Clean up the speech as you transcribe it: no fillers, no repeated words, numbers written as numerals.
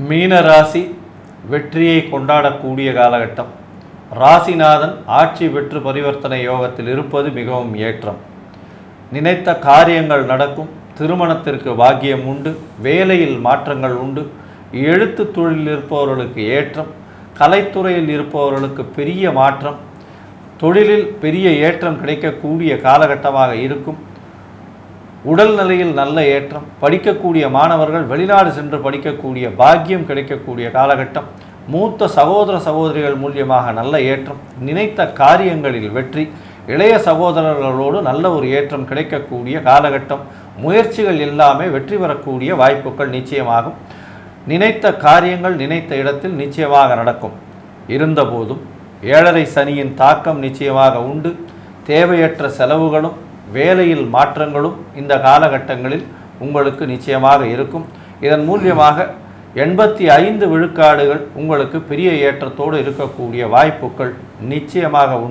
மீன ராசி வெற்றியை கொண்டாடக்கூடிய காலகட்டம். ராசிநாதன் ஆட்சி பெற்று பரிவர்த்தனை யோகத்தில் இருப்பது மிகவும் ஏற்றம். நினைத்த காரியங்கள் நடக்கும். திருமணத்திற்கு பாக்கியம் உண்டு. வேலையில் மாற்றங்கள் உண்டு. எழுத்து தொழிலில் இருப்பவர்களுக்கு ஏற்றம். கலைத்துறையில் இருப்பவர்களுக்கு பெரிய மாற்றம். தொழிலில் பெரிய ஏற்றம் கிடைக்கக்கூடிய காலகட்டமாக இருக்கும். உடல் நிலையில் நல்ல ஏற்றம். படிக்கக்கூடிய மாணவர்கள் வெளிநாடு சென்று படிக்கக்கூடிய பாக்கியம் கிடைக்கக்கூடிய காலகட்டம். மூத்த சகோதர சகோதரிகள் மூலியமாக நல்ல ஏற்றம். நினைத்த காரியங்களில் வெற்றி. இளைய சகோதரர்களோடு நல்ல ஒரு ஏற்றம் கிடைக்கக்கூடிய காலகட்டம். முயற்சிகள் எல்லாமே வெற்றி பெறக்கூடிய வாய்ப்புகள் நிச்சயமாகும். நினைத்த காரியங்கள் நினைத்த இடத்தில் நிச்சயமாக நடக்கும். இருந்தபோதும் 7.5 சனியின் தாக்கம் நிச்சயமாக உண்டு. தேவையற்ற செலவுகளும் வேலையில் மாற்றங்களும் இந்த காலகட்டங்களில் உங்களுக்கு நிச்சயமாக இருக்கும். இதன் மூலியமாக 85 விழுக்காடுகள் உங்களுக்கு பெரிய ஏற்றத்தோடு இருக்கக்கூடிய வாய்ப்புகள் நிச்சயமாக உண்டு.